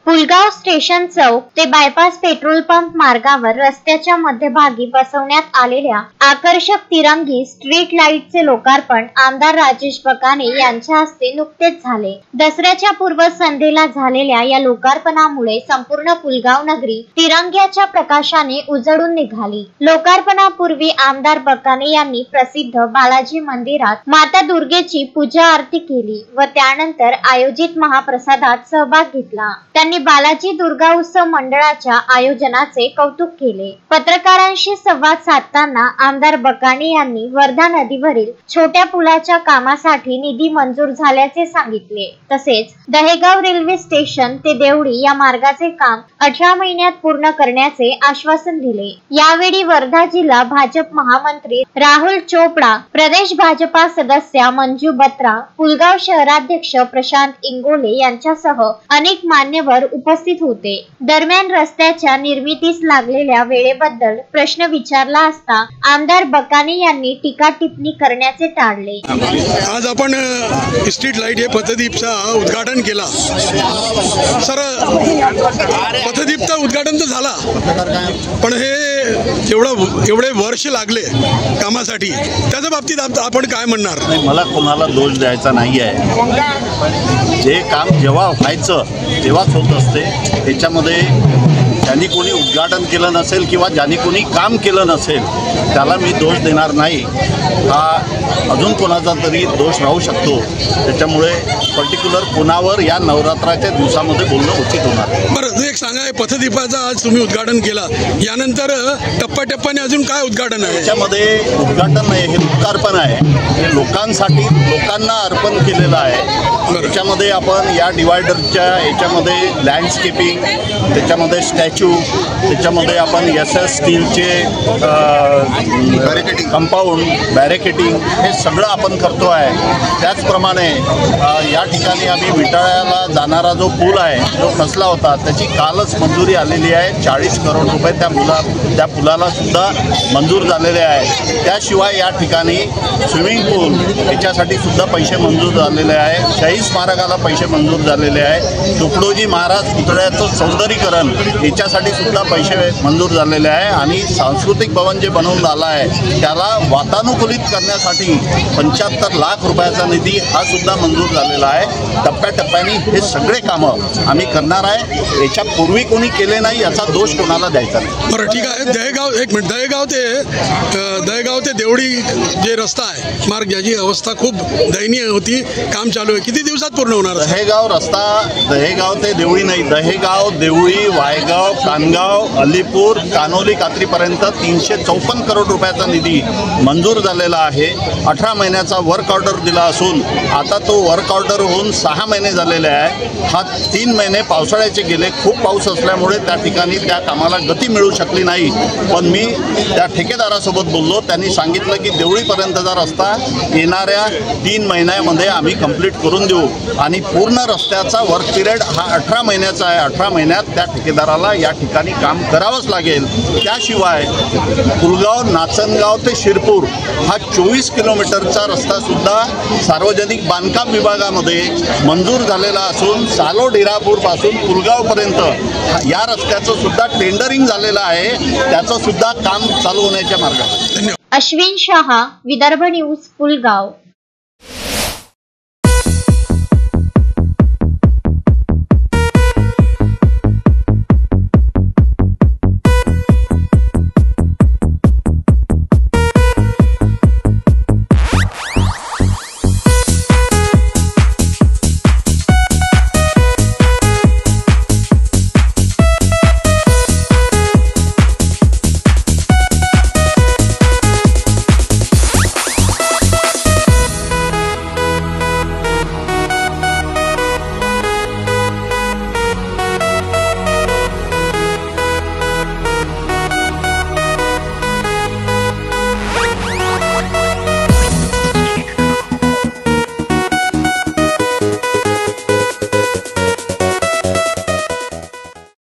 Pulgaon station चौक ते bypass petrol pump मार्गावर रस्त्याच्या मध्यभागी बसवण्यात आलेल्या आकर्षक तिरंगी स्ट्रीट लाईटचे लोकार्पण आमदार राजेश बकाने यांच्या हस्ते नुकतेच झाले। दसऱ्याच्या पूर्वसंध्येला झालेल्या या लोकार्पणामुळे संपूर्ण पुलगाव नगरी तिरंग्याच्या प्रकाशाने उजळून निघाली। लोकार्पणापूर्वी आमदार बकाने यांनी प्रसिद्ध बालाजी मंदिरात माता दुर्गेची पूजा आरती केली व त्यानंतर आयोजित महाप्रसादात सहभाग घेतला। त्यांनी बालाजी दुर्गा उत्सव मंडळाच्या आयोजनाचे कौतुक केले। पत्रकारांशी संवाद साधताना आमदार बकाने यांनी वर्धा नदीवरील छोट्या पुलाच्या कामासाठी निधी मंजूर झाल्याचे सांगितले। तसेच दहेगाव रेल्वे स्टेशन ते देवळी या मार्गाचे काम 18 महिन्यात पूर्ण करण्याचे आश्वासन दिले। यावेळी वर्धा जिल्हा भाजप महामंत्री राहुल चोपडा, प्रदेश भाजपा सदस्य मंजू बत्रा, पुलगाव शहराध्यक्ष प्रशांत इंगोले यांच्यासह अनेक मान्यवर उपस्थित होते। दरम्यान रस्त्याच्या निर्मितीस लागलेल्या वेळेबद्दल प्रश्न विचारला असता आमदार बकाने यांनी टीका टिप्पणी करण्याचे टाळले। आज आपण स्ट्रीट लाईट हे पथदीपचा उद्घाटन केला। सर, पथदीपचा उद्घाटन तर झाला, पण हे एवढे वर्ष लागले कामासाठी, त्याच्या बाबतीत आपण काय म्हणणार? मला कोणाला दोष द्यायचा नाही आहे। जे काम जेव्हा व्हायचं तेव्हाच होत असते। त्याच्यामध्ये ज्यांनी कोणी उद्घाटन केलं नसेल किंवा ज्यांनी कोणी काम केलं नसेल त्याला मी दोष देणार नाही। हा अजून कोणाचा तरी दोष राहू शकतो। त्याच्यामुळे पर्टिक्युलर कोणावर या नवरात्राच्या दिवसामध्ये बोलणं उचित होणार। बरं, एक सांगा, पथदीपाचं आज तुम्ही उद्घाटन केला, यानंतर टप्प्याटप्प्याने अजून काय उद्घाटन आहे? त्याच्यामध्ये उद्घाटन नाही, हे लोकार्पण आहे। हे लोकांसाठी, लोकांना अर्पण केलेलं आहे। त्याच्यामध्ये आपण या डिवायडरच्या याच्यामध्ये लँडस्केपिंग, त्याच्यामध्ये स्टॅच्यू, त्याच्यामध्ये आपण SS स्टीलचे कंपाऊंड, बॅरिकेडिंग हे सगळं आपण करतो आहे। त्याचप्रमाणे या ठिकाणी आम्ही विटाळ्याला जाणारा जो पूल आहे, जो खचला होता, त्याची कालच मंजुरी आलेली आहे। 40 करोड रुपये त्या पुलाला सुद्धा मंजूर झालेले आहे। त्याशिवाय या ठिकाणी स्विमिंग पूल याच्यासाठी सुद्धा पैसे मंजूर झालेले आहे। शहीद स्मारकाला पैसे मंजूर झालेले आहे। तुकडोजी महाराज पुतळ्याचं सौंदर्यीकरण याच्यासाठी सुद्धा पैसे मंजूर झालेले आहे। आणि सांस्कृतिक भवन जे बनवून झालं आहे त्याला वातानुकूलित करण्यासाठी 75 लाख रुपयाचा निधी हा सुद्धा मंजूर झालेला आहे। टप्प्याटप्प्याने हे सगळे कामं आम्ही करणार आहे। याच्यापूर्वी कोणी केले नाही याचा दोष कोणाला द्यायचा नाही। बरं, ठीक आहे। दहेगाव ते देवळी जे रस्ता आहे, मार्ग, याची अवस्था खूप दयनीय होती, काम चालू आहे, किती दिवसात पूर्ण होणार? दहेगाव रस्ता, दहेगाव ते देवळी नाही, दहेगाव, देवळी, वायगाव, कानगाव, अलीपूर, कानोली, कात्रीपर्यंत 354 करोड रुपयाचा निधी मंजूर झालेला आहे। 18 महिन्याचा वर्क ऑर्डर दिला असून आता तो वर्क ऑर्डर होऊन 6 महिने झालेले आहे। हा 3 महिने पावसाळ्याचे गेले। खूप पाऊस असल्यामुळे त्या ठिकाणी त्या कामाला गती मिळू शकली नाही। पण मी त्या ठेकेदारासोबत बोललो, त्यांनी सांगितलं की देवळीपर्यंतचा रस्ता येणाऱ्या 3 महिन्यामध्ये आम्ही कंप्लीट करून देऊ आणि पूर्ण रस्त्याचा वर्क पिरियड हा 18 महिन्याचा आहे। 18 महिन्यात त्या ठेकेदाराला या ठिकाणी काम करावंच लागेल। त्याशिवाय पुलगाव, नाचनगाव ते शिरपूर हा 24 किलोमीटरचा रस्ता सुद्धा सार्वजनिक बांधकाम विभागामध्ये मंजूर झालेला असून सालो ढिरापूरपासून पुलगावपर्यंत या रस्त्याचं सुद्धा टेंडरिंग झालेलं आहे। त्याचं सुद्धा काम चालू होण्याच्या मार्गावर। अश्विन शहा, विदर्भ न्यूज, पुलगाव।